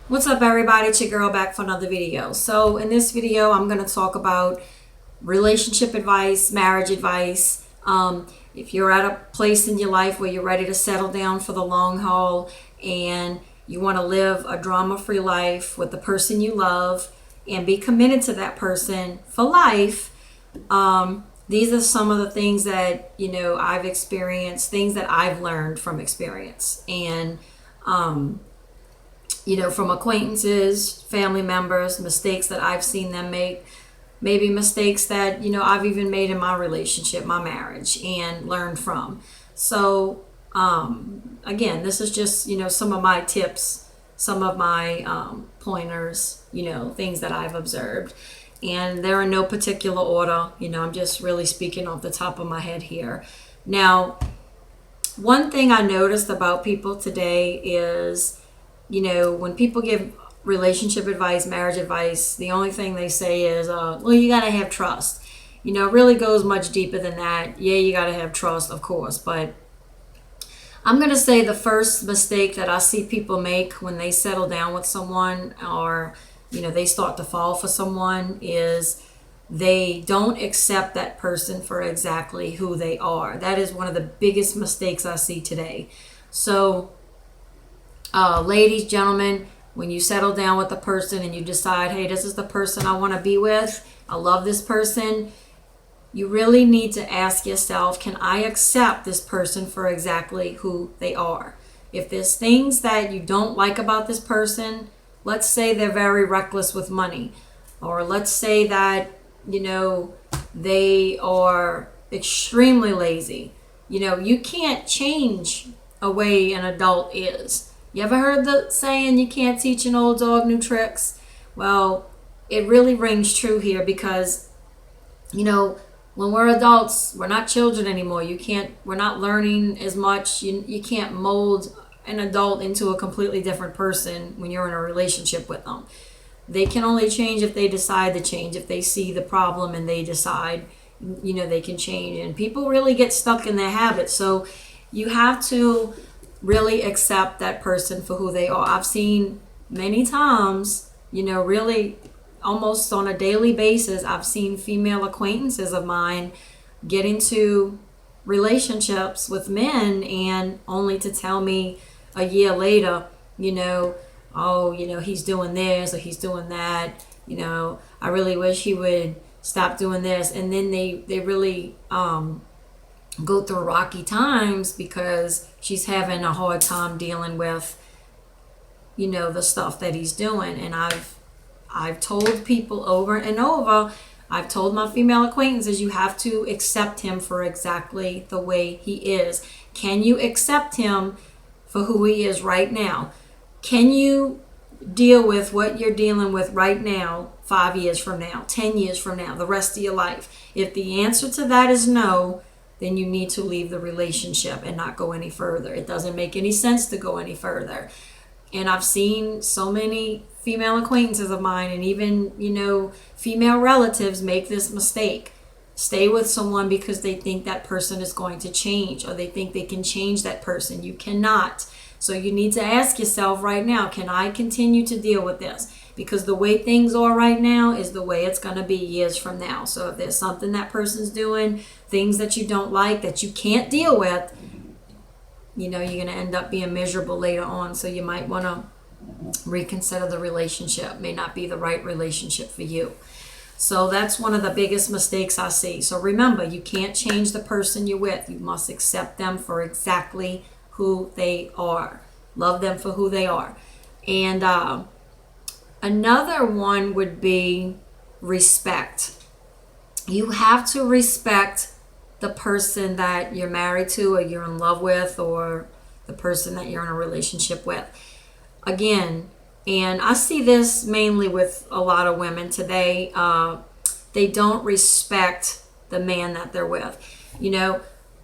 What's up, everybody? It's your girl back for another video. So in this video, I'm going to talk about relationship advice, marriage advice. If you're at a place in your life where you're ready to settle down for the long haul and you want to live a drama-free life with the person you love and be committed to that person for life, these are some of the things that, I've experienced, things that I've learned from experience. And, from acquaintances, family members, mistakes that I've seen them make, maybe mistakes that, I've even made in my relationship, my marriage, and learned from. So, again, this is just, some of my tips, some of my pointers, things that I've observed. And they're in no particular order. I'm just really speaking off the top of my head here. Now, one thing I noticed about people today is, when people give relationship advice, marriage advice, the only thing they say is, well, you got to have trust. It really goes much deeper than that. Yeah, you got to have trust, of course. But I'm going to say the first mistake that I see people make when they settle down with someone or, they start to fall for someone is they don't accept that person for exactly who they are. That is one of the biggest mistakes I see today. So, ladies, gentlemen, when you settle down with a person and you decide, hey, this is the person I want to be with, I love this person, you really need to ask yourself, can I accept this person for exactly who they are? If there's things that you don't like about this person, let's say they're very reckless with money, or let's say that, they are extremely lazy. You can't change a way an adult is. You ever heard the saying, you can't teach an old dog new tricks? Well, it really rings true here because, when we're adults, we're not children anymore. We're not learning as much. You can't mold an adult into a completely different person when you're in a relationship with them. They can only change if they decide to change, if they see the problem and they decide, they can change. And people really get stuck in their habits. So you have to really accept that person for who they are. I've seen many times, really almost on a daily basis, I've seen female acquaintances of mine get into relationships with men and only to tell me a year later, oh, he's doing this or he's doing that. I really wish he would stop doing this. And then they really go through rocky times because she's having a hard time dealing with, the stuff that he's doing. And I've told people over and over, I've told my female acquaintances, you have to accept him for exactly the way he is. Can you accept him for who he is right now? Can you deal with what you're dealing with right now, 5 years from now, 10 years from now, the rest of your life? If the answer to that is no, then you need to leave the relationship and not go any further. It doesn't make any sense to go any further. And I've seen so many female acquaintances of mine and even, female relatives make this mistake. Stay with someone because they think that person is going to change or they think they can change that person. You cannot. So you need to ask yourself right now, can I continue to deal with this? Because the way things are right now is the way it's going to be years from now. So if there's something that person's doing, things that you don't like, that you can't deal with, you're going to end up being miserable later on. So you might want to reconsider the relationship. May not be the right relationship for you. So that's one of the biggest mistakes I see. So remember, you can't change the person you're with. You must accept them for exactly who they are. Love them for who they are. And another one would be respect. You have to respect the person that you're married to or you're in love with or the person that you're in a relationship with. Again, and I see this mainly with a lot of women today. They don't respect the man that they're with.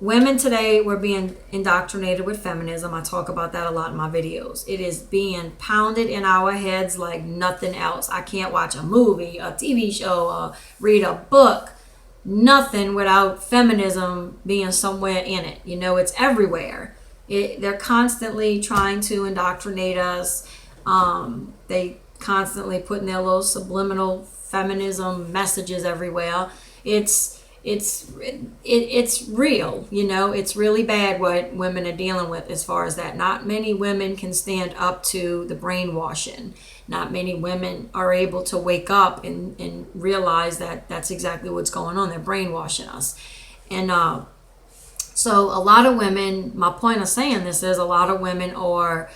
Women today, we're being indoctrinated with feminism. I talk about that a lot in my videos. It is being pounded in our heads like nothing else. I can't watch a movie, a TV show, or read a book, nothing without feminism being somewhere in it. It's everywhere. They're constantly trying to indoctrinate us. They constantly putting their little subliminal feminism messages everywhere. It's real, it's really bad what women are dealing with as far as that. Not many women can stand up to the brainwashing. Not many women are able to wake up and realize that that's exactly what's going on. They're brainwashing us. And so a lot of women, my point of saying this is a lot of women are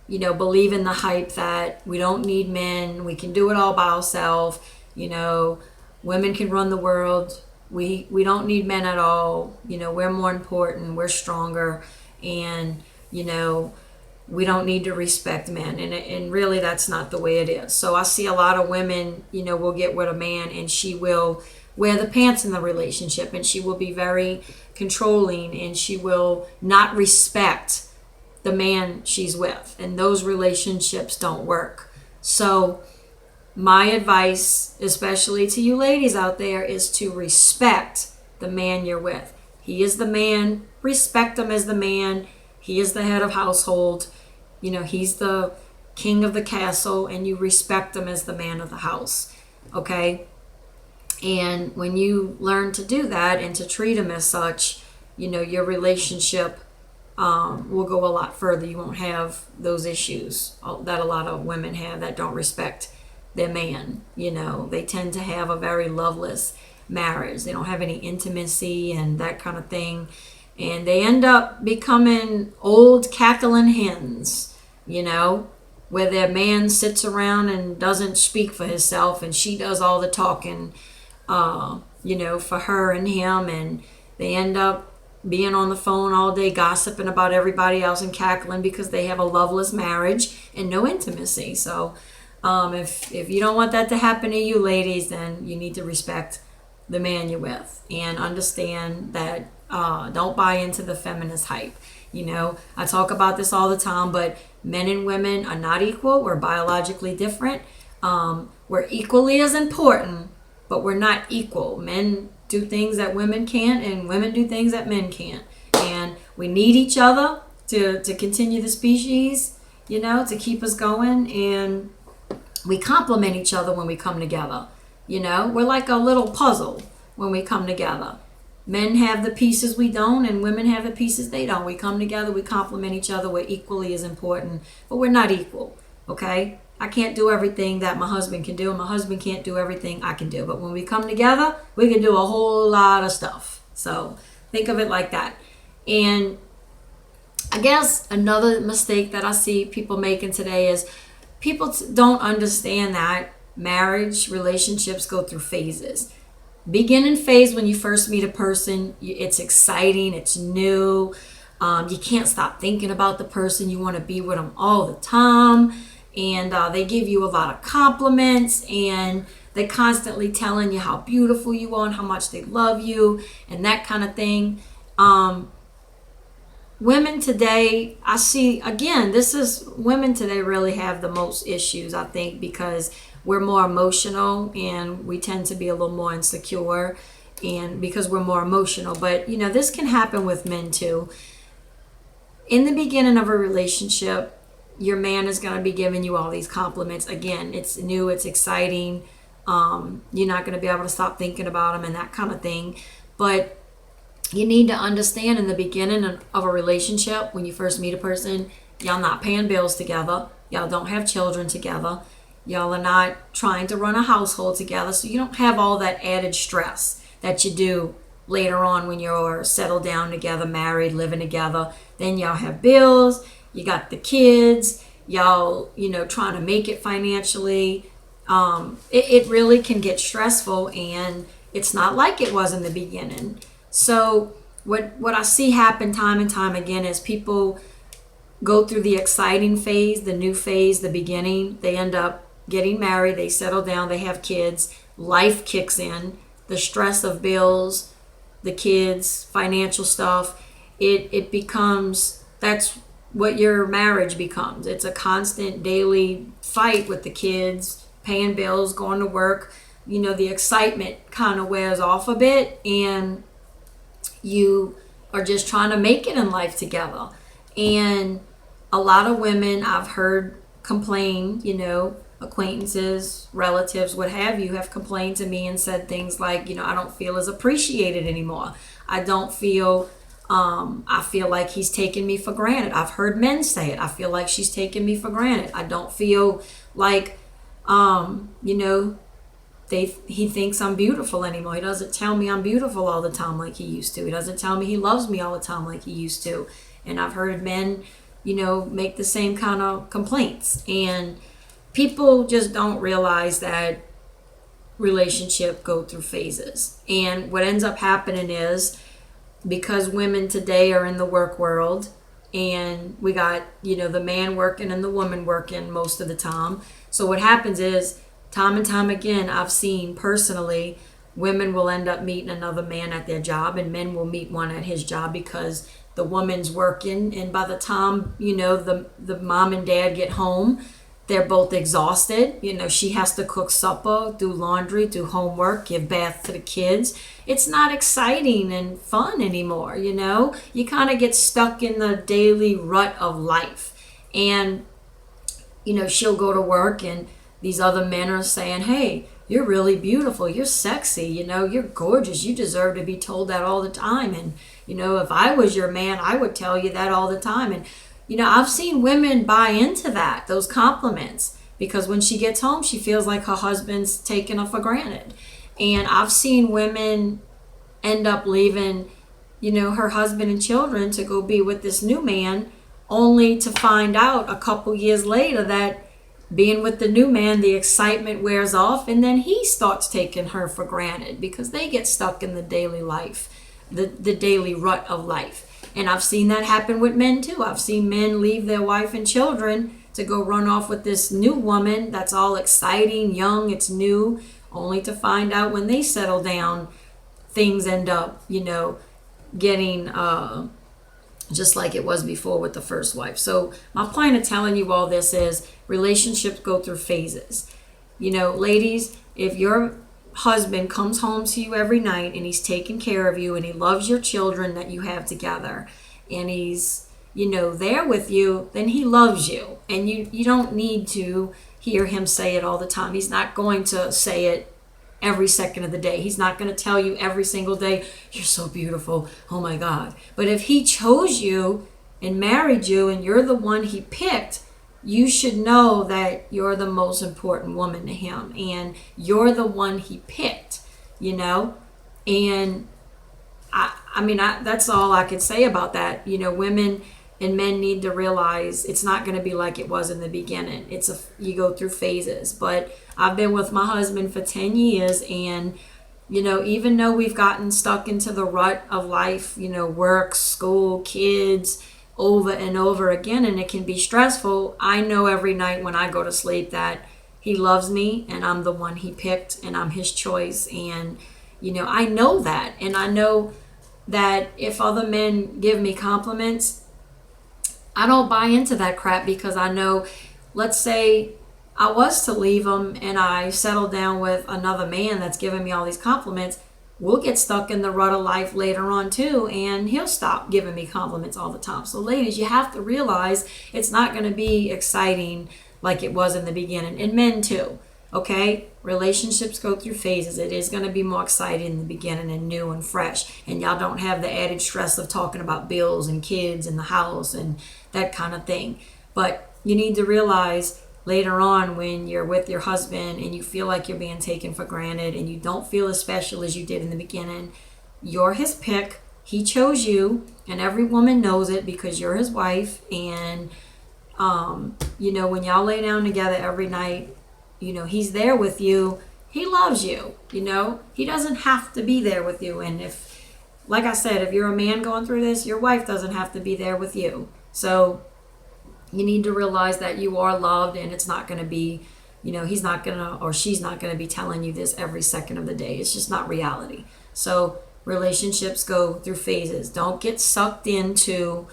believe in the hype that we don't need men, we can do it all by ourselves, women can run the world, we don't need men at all, we're more important, we're stronger, and we don't need to respect men. And really that's not the way it is. So I see a lot of women, will get with a man and she will wear the pants in the relationship, and she will be very controlling, and she will not respect the man she's with, and those relationships don't work. So my advice, especially to you ladies out there, is to respect the man you're with. He is the man. Respect him as the man. He is the head of household. He's the king of the castle, and you respect him as the man of the house. Okay? And when you learn to do that and to treat him as such, your relationship will go a lot further. You won't have those issues that a lot of women have that don't respect their man. They tend to have a very loveless marriage. They don't have any intimacy and that kind of thing. And they end up becoming old cackling hens, where their man sits around and doesn't speak for himself, and she does all the talking, for her and him. And they end up being on the phone all day gossiping about everybody else and cackling because they have a loveless marriage and no intimacy. So if you don't want that to happen to you ladies, then you need to respect the man you're with and understand that don't buy into the feminist hype. I talk about this all the time, but men and women are not equal. We're biologically different. We're equally as important, but we're not equal. Men do things that women can't, and women do things that men can't. And we need each other to continue the species, to keep us going. And we complement each other when we come together. We're like a little puzzle when we come together. Men have the pieces we don't, and women have the pieces they don't. We come together, we complement each other. We're equally as important, but we're not equal, okay? I can't do everything that my husband can do, and my husband can't do everything I can do. But when we come together, we can do a whole lot of stuff. So think of it like that. And I guess another mistake that I see people making today is people don't understand that marriage relationships go through phases. Beginning phase, when you first meet a person, it's exciting, it's new. You can't stop thinking about the person. You want to be with them all the time. And they give you a lot of compliments, and they're constantly telling you how beautiful you are and how much they love you and that kind of thing. Women today, I see, again, women today really have the most issues, I think, because we're more emotional and we tend to be a little more insecure, and because we're more emotional. But, this can happen with men too. In the beginning of a relationship, your man is going to be giving you all these compliments. Again, it's new, it's exciting. You're not going to be able to stop thinking about him and that kind of thing. But you need to understand, in the beginning of a relationship, when you first meet a person, y'all not paying bills together. Y'all don't have children together. Y'all are not trying to run a household together. So you don't have all that added stress that you do later on when you're settled down together, married, living together. Then y'all have bills. You got the kids, y'all, trying to make it financially. It really can get stressful, and it's not like it was in the beginning. So what I see happen time and time again is people go through the exciting phase, the new phase, the beginning. They end up getting married, they settle down, they have kids, life kicks in, the stress of bills, the kids, financial stuff. It becomes, that's what your marriage becomes. It's a constant daily fight with the kids, paying bills, going to work. The excitement kind of wears off a bit, and you are just trying to make it in life together. And a lot of women I've heard complain, acquaintances, relatives, what have you, have complained to me and said things like, I don't feel as appreciated anymore. I don't feel, I feel like he's taking me for granted. I've heard men say it. I feel like she's taking me for granted. I don't feel like, he thinks I'm beautiful anymore. He doesn't tell me I'm beautiful all the time like he used to. He doesn't tell me he loves me all the time like he used to. And I've heard men, make the same kind of complaints. And people just don't realize that relationships go through phases. And what ends up happening is, because women today are in the work world, and we got, the man working and the woman working most of the time. So what happens is, time and time again, I've seen personally, women will end up meeting another man at their job, and men will meet one at his job, because the woman's working, and by the time, the mom and dad get home, they're both exhausted. She has to cook supper, do laundry, do homework, give bath to the kids. It's not exciting and fun anymore, You kind of get stuck in the daily rut of life. And, she'll go to work, and these other men are saying, hey, you're really beautiful, you're sexy, you're gorgeous, you deserve to be told that all the time. And, if I was your man, I would tell you that all the time. And, I've seen women buy into that, those compliments, because when she gets home, she feels like her husband's taking her for granted. And I've seen women end up leaving, her husband and children to go be with this new man, only to find out a couple years later that being with the new man, the excitement wears off, and then he starts taking her for granted, because they get stuck in the daily life, the daily rut of life. And I've seen that happen with men too. I've seen men leave their wife and children to go run off with this new woman that's all exciting, young, it's new, only to find out when they settle down, things end up, getting just like it was before with the first wife. So my point of telling you all this is, relationships go through phases. Ladies, if your husband comes home to you every night and he's taking care of you and he loves your children that you have together, and he's, there with you, then he loves you. And you don't need to hear him say it all the time. He's not going to say it every second of the day. He's not going to tell you every single day, you're so beautiful, oh my God. But if he chose you and married you and you're the one he picked, you should know that you're the most important woman to him, and you're the one he picked, And I that's all I could say about that. Women and men need to realize it's not going to be like it was in the beginning. You go through phases. But I've been with my husband for 10 years, and even though we've gotten stuck into the rut of life, work, school, kids, over and over again, and it can be stressful, I know every night when I go to sleep that he loves me, and I'm the one he picked, and I'm his choice. And I know that. And I know that if other men give me compliments, I don't buy into that crap, because I know, let's say I was to leave him and I settle down with another man that's giving me all these compliments, we'll get stuck in the rut of life later on too, and he'll stop giving me compliments all the time. So ladies, you have to realize it's not going to be exciting like it was in the beginning, and men too. Okay, relationships go through phases. It is going to be more exciting in the beginning and new and fresh, and y'all don't have the added stress of talking about bills and kids and the house and that kind of thing. But you need to realize later on, when you're with your husband and you feel like you're being taken for granted and you don't feel as special as you did in the beginning, you're his pick. He chose you, and every woman knows it, because you're his wife. And when y'all lay down together every night, he's there with you. He loves you. He doesn't have to be there with you. And if, like I said, if you're a man going through this, your wife doesn't have to be there with you. So you need to realize that you are loved, and it's not going to be, he's not going to, or she's not going to be telling you this every second of the day. It's just not reality. So relationships go through phases. Don't get sucked into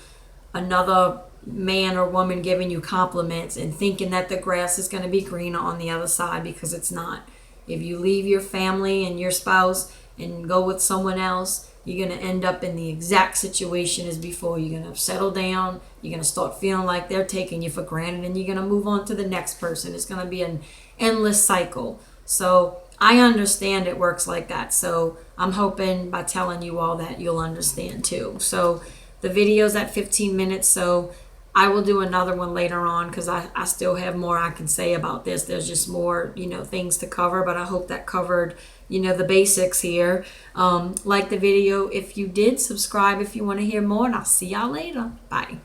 another man or woman giving you compliments and thinking that the grass is going to be greener on the other side, because it's not. If you leave your family and your spouse and go with someone else, you're going to end up in the exact situation as before. You're going to settle down. You're going to start feeling like they're taking you for granted, and you're going to move on to the next person. It's going to be an endless cycle. So I understand it works like that. So I'm hoping by telling you all that you'll understand too. So the video's at 15 minutes. So I will do another one later on because I still have more I can say about this. There's just more, things to cover, but I hope that covered, the basics here. Like the video if you did, subscribe if you want to hear more, and I'll see y'all later. Bye.